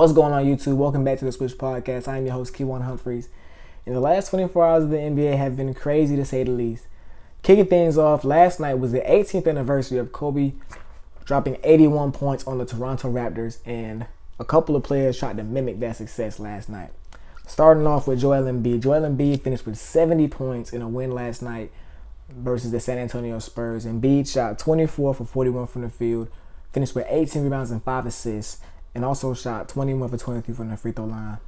What's going on, YouTube? Welcome back to the Switch Podcast. I'm your host, Keywan Humphreys. In the last 24 hours of the NBA have been crazy to say the least. Kicking things off, last night was the 18th anniversary of Kobe dropping 81 points on the Toronto Raptors, and a couple of players tried to mimic that success last night. Starting off with Joel Embiid. Joel Embiid finished with 70 points in a win last night versus the San Antonio Spurs. Embiid shot 24 for 41 from the field, finished with 18 rebounds and 5 assists, and also shot 21 for 23 from the free throw line.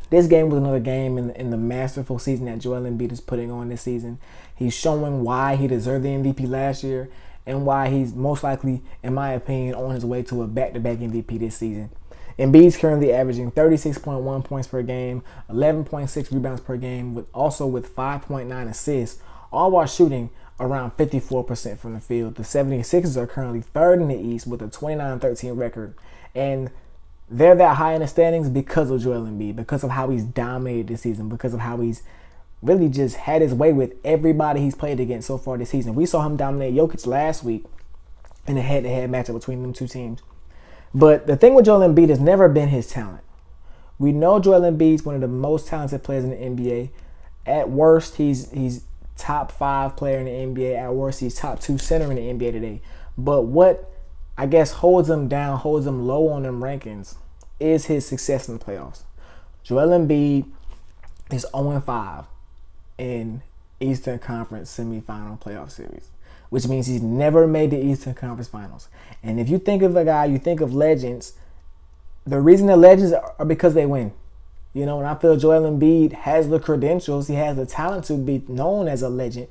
This game was another game in the masterful season that Joel Embiid is putting on this season. He's showing why he deserved the MVP last year and why he's most likely, in my opinion, on his way to a back-to-back MVP this season. Embiid's currently averaging 36.1 points per game, 11.6 rebounds per game, with 5.9 assists, all while shooting around 54% from the field. The 76ers are currently third in the East with a 29-13 record. And they're that high in the standings because of Joel Embiid, because of how he's dominated this season, because of how he's really just had his way with everybody he's played against so far this season. We saw him dominate Jokic last week in a head-to-head matchup between them two teams. But the thing with Joel Embiid has never been his talent. We know Joel Embiid's one of the most talented players in the NBA. At worst, he's top 5 player in the NBA. At worst, he's top 2 center in the NBA today. But what I guess holds him down, holds him low on them rankings, is his success in the playoffs. Joel Embiid is 0-5 in Eastern Conference semifinal playoff series, which means he's never made the Eastern Conference Finals. And if you think of a guy, you think of legends, the reason they're legends are because they win. You know, and I feel Joel Embiid has the credentials, he has the talent to be known as a legend.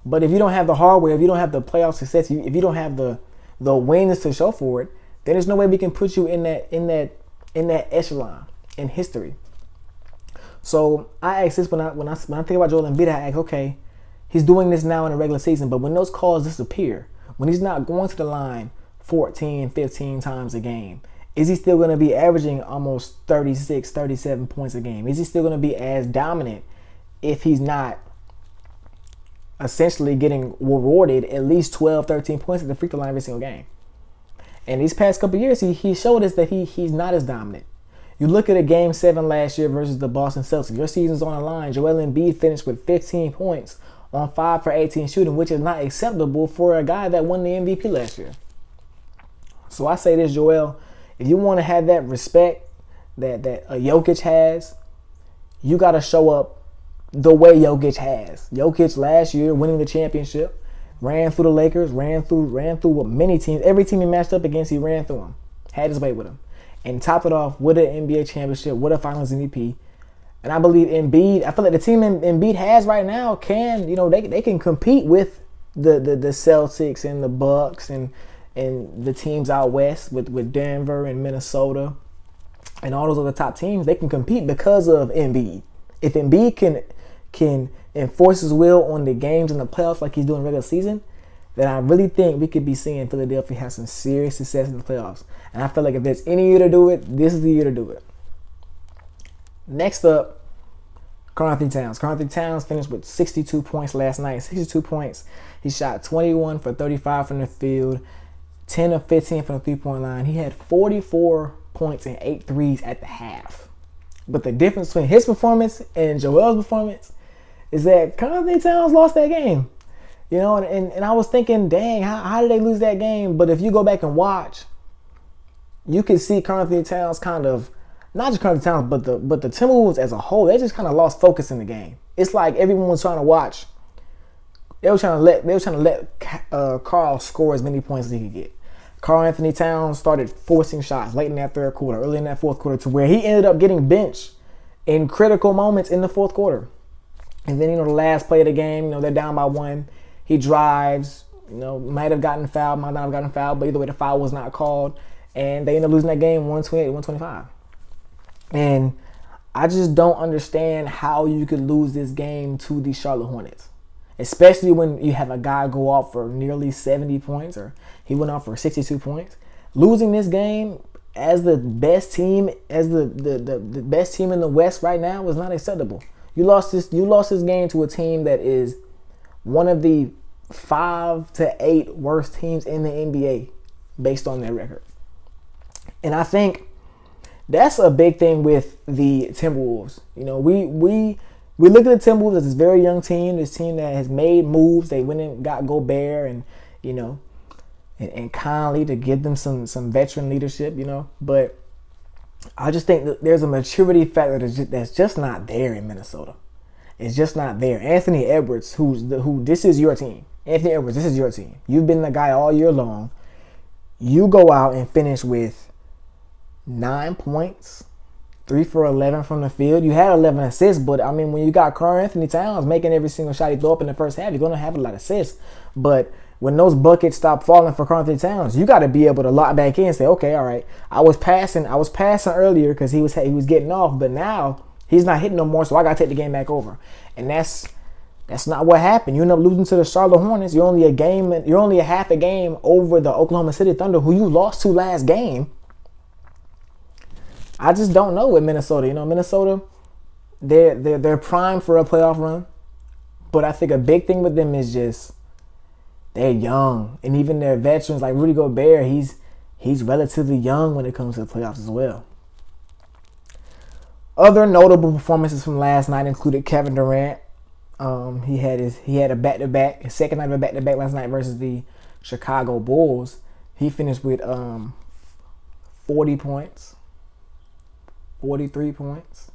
But if you don't have the hardware, if you don't have the playoff success, if you don't have the wins to show for it, then there's no way we can put you in that echelon in history. So I ask this when I think about Joel Embiid, I ask, okay, he's doing this now in the regular season, but when those calls disappear, when he's not going to the line 14, 15 times a game, is he still going to be averaging almost 36, 37 points a game? Is he still going to be as dominant if he's not essentially getting rewarded at least 12, 13 points at the free throw line every single game? And these past couple of years, he showed us that he's not as dominant. You look at a Game 7 last year versus the Boston Celtics. Your season's on the line. Joel Embiid finished with 15 points on 5 for 18 shooting, which is not acceptable for a guy that won the MVP last year. So I say this, Joel, if you want to have that respect that a Jokic has, you got to show up the way Jokic has. Jokic last year winning the championship, ran through the Lakers, ran through many teams. Every team he matched up against, he ran through them, had his way with him, and topped it off with an NBA championship, with a Finals MVP. And I believe Embiid, I feel like the team Embiid has right now can, they can compete with the Celtics and the Bucks and the teams out west with Denver and Minnesota and all those other top teams. They can compete because of Embiid. If Embiid can enforce his will on the games in the playoffs like he's doing regular season, then I really think we could be seeing Philadelphia have some serious success in the playoffs. And I feel like if there's any year to do it, this is the year to do it. Next up, Karl-Anthony Towns. Karl-Anthony Towns finished with 62 points last night. 62 points. He shot 21 for 35 from the field, 10 of 15 from the three-point line. He had 44 points and 8 threes at the half. But the difference between his performance and Joel's performance is that Karl-Anthony Towns lost that game. And I was thinking, dang, how did they lose that game? But if you go back and watch, you can see Karl-Anthony Towns kind of, not just Karl-Anthony Towns, but the Timberwolves as a whole, they just kind of lost focus in the game. It's like everyone was trying to watch. They were trying to let Karl score as many points as he could get. Karl-Anthony Towns started forcing shots late in that third quarter, early in that fourth quarter, to where he ended up getting benched in critical moments in the fourth quarter. And then, the last play of the game, they're down by 1. He drives, might have gotten fouled, might not have gotten fouled, but either way, the foul was not called. And they end up losing that game 128-125. And I just don't understand how you could lose this game to the Charlotte Hornets, especially when you have a guy go off for nearly 70 points, or he went off for 62 points. Losing this game as the best team, as the best team in the West right now, was not acceptable. You lost this game to a team that is one of the 5 to 8 worst teams in the NBA based on their record. And I think That's a big thing with the Timberwolves. You know, we look at the Timberwolves as this very young team, this team that has made moves. They went and got Gobert and, you know, and Conley to give them some veteran leadership, you know. But I just think that there's a maturity factor that's just not there in Minnesota. It's just not there. Anthony Edwards, who this is your team. Anthony Edwards, this is your team. You've been the guy all year long. You go out and finish with 9 points, 3 for 11 from the field. You had 11 assists, but I mean, when you got Karl-Anthony Towns making every single shot he throw up in the first half, you're going to have a lot of assists. But when those buckets stop falling for Karl-Anthony Towns, you got to be able to lock back in and say, okay, all right, I was passing earlier because he was getting off, but now he's not hitting no more, so I got to take the game back over. And that's not what happened. You end up losing to the Charlotte Hornets. You're only a half a game over the Oklahoma City Thunder, who you lost to last game. I just don't know with Minnesota. You know, Minnesota, they're primed for a playoff run, but I think a big thing with them is just they're young, and even their veterans like Rudy Gobert, he's relatively young when it comes to the playoffs as well. Other notable performances from last night included Kevin Durant. He had a back-to-back, his second night of a back-to-back last night versus the Chicago Bulls. He finished with 40 points, 43 points,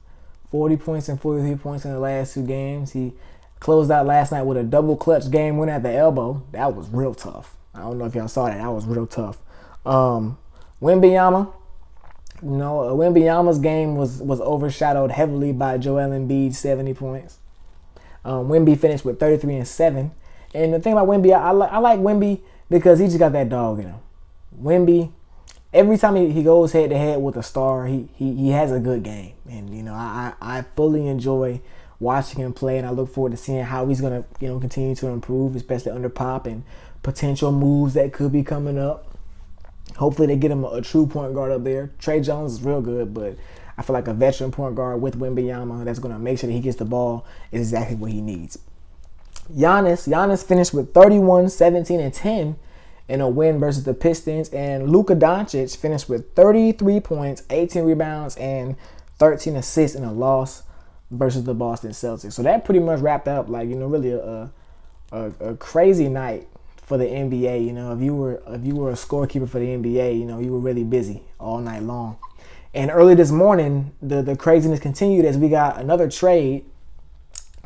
40 points and 43 points in the last two games. He closed out last night with a double clutch game winner at the elbow. That was real tough. I don't know if y'all saw that. That was real tough. Wembanyama. You know, Wembanyama's game was overshadowed heavily by Joel Embiid's 70 points. Wemby finished with 33 and 7. And the thing about Wemby, I like Wemby because he just got that dog in him. Wemby, every time he goes head to head with a star, he has a good game. And you know, I fully enjoy watching him play, and I look forward to seeing how he's gonna continue to improve, especially under Pop and potential moves that could be coming up. Hopefully they get him a true point guard up there. Trey Jones is real good, but I feel like a veteran point guard with Wembanyama that's going to make sure that he gets the ball is exactly what he needs. Giannis finished with 31, 17, and 10 in a win versus the Pistons, and Luka Doncic finished with 33 points, 18 rebounds, and 13 assists in a loss versus the Boston Celtics. So that pretty much wrapped up, like, you know, really a crazy night for the NBA. You know, if you were a scorekeeper for the NBA, you know, you were really busy all night long. And early this morning, the craziness continued as we got another trade.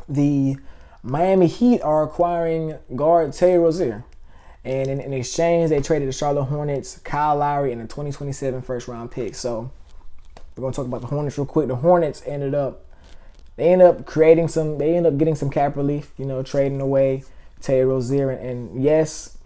The Miami Heat are acquiring guard Terry Rozier. And in exchange, they traded the Charlotte Hornets, Kyle Lowry, and a 2027 first-round pick. So we're going to talk about the Hornets real quick. The Hornets ended up getting some cap relief, you know, trading away Terry Rozier. And yes,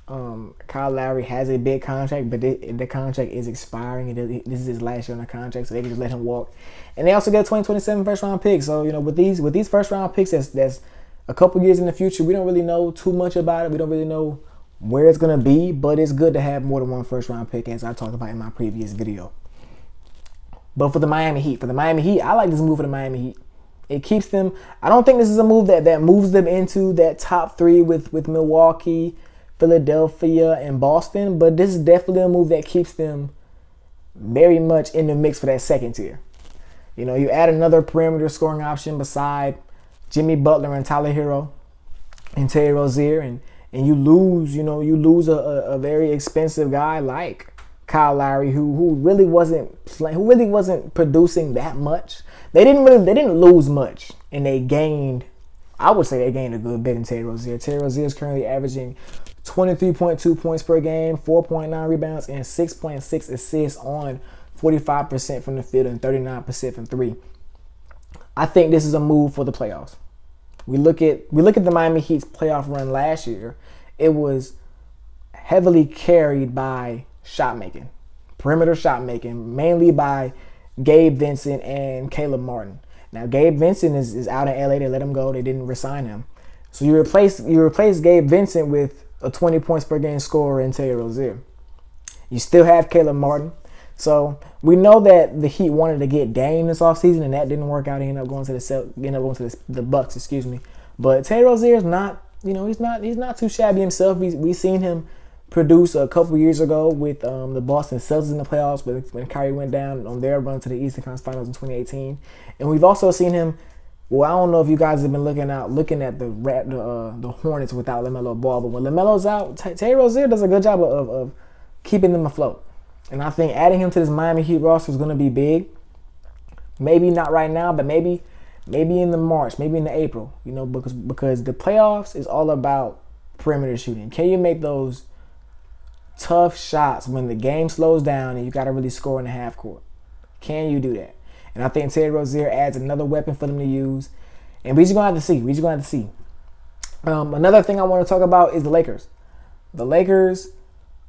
Kyle Lowry has a big contract, but the contract is expiring. This is his last year on the contract, so they can just let him walk. And they also get a 2027 first-round pick. So, you know, with these first-round picks, that's a couple years in the future. We don't really know too much about it. We don't really know where it's going to be, but it's good to have more than one first-round pick, as I talked about in my previous video. But for the Miami Heat, I like this move for the Miami Heat. It keeps them. I don't think this is a move that moves them into that top three with Milwaukee, Philadelphia, and Boston, but this is definitely a move that keeps them very much in the mix for that second tier. You know, you add another perimeter scoring option beside Jimmy Butler and Tyler Hero and Terry Rozier, and you lose a very expensive guy like Kyle Lowry, who really wasn't producing that much. They didn't lose much, and they gained. I would say they gained a good bit in Terry Rozier. Terry Rozier is currently averaging 23.2 points per game, 4.9 rebounds, and 6.6 assists on 45% from the field and 39% from three. I think this is a move for the playoffs. We look at the Miami Heat's playoff run last year. It was heavily carried by shot making, perimeter shot making, mainly by Gabe Vincent and Caleb Martin. Now Gabe Vincent is out in LA. They let him go. They didn't resign him. So you replace Gabe Vincent with a 20 points per game scorer in Terry Rozier. You still have Caleb Martin. So we know that the Heat wanted to get Dame this offseason, and that didn't work out. He ended up going to the Bucks, But Terry Rozier is not, he's not too shabby himself. We've seen him produced a couple years ago with the Boston Celtics in the playoffs when Kyrie went down on their run to the Eastern Conference Finals in 2018. And we've also seen him. Well, I don't know if you guys have been looking at the Hornets without LaMelo Ball, but when LaMelo's out, Terry Rozier does a good job of keeping them afloat. And I think adding him to this Miami Heat roster is going to be big. Maybe not right now, but maybe in the March, maybe in the April, because the playoffs is all about perimeter shooting. Can you make those tough shots when the game slows down and you got to really score in the half court? Can you do that? And I think Terry Rozier adds another weapon for them to use. And we're just going to have to see. Another thing I want to talk about is the Lakers. The Lakers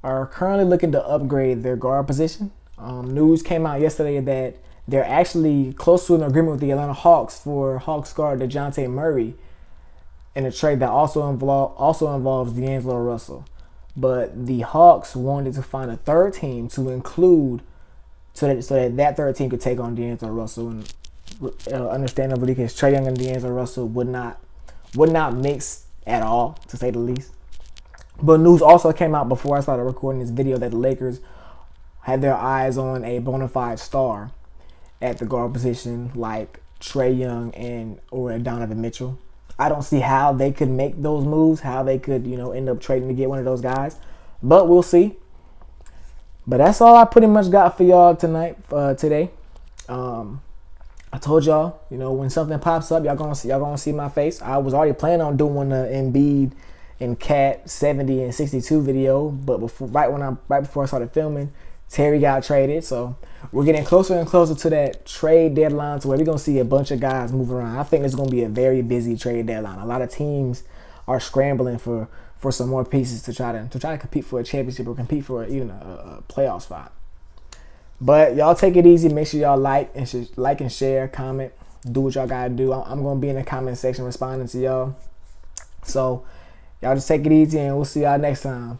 are currently looking to upgrade their guard position. News came out yesterday that they're actually close to an agreement with the Atlanta Hawks for Hawks guard DeJounte Murray in a trade that also involves D'Angelo Russell. But the Hawks wanted to find a third team to include so that third team could take on D'Angelo Russell. And understandably, because Trae Young and D'Angelo Russell would not mix at all, to say the least. But news also came out before I started recording this video that the Lakers had their eyes on a bona fide star at the guard position like Trae Young or Donovan Mitchell. I don't see how they could make those moves, how they could, end up trading to get one of those guys. But we'll see. But that's all I pretty much got for y'all today. I told y'all, when something pops up, y'all gonna see my face. I was already planning on doing the Embiid and Cat 70 and 62 video, but right before I started filming, Terry got traded. So we're getting closer and closer to that trade deadline to where we're gonna see a bunch of guys move around. I think it's gonna be a very busy trade deadline. A lot of teams are scrambling for some more pieces to try to compete for a championship or compete for even a playoff spot. But y'all take it easy. Make sure y'all like and share, comment, do what y'all gotta do. I'm gonna be in the comment section responding to y'all. So y'all just take it easy and we'll see y'all next time.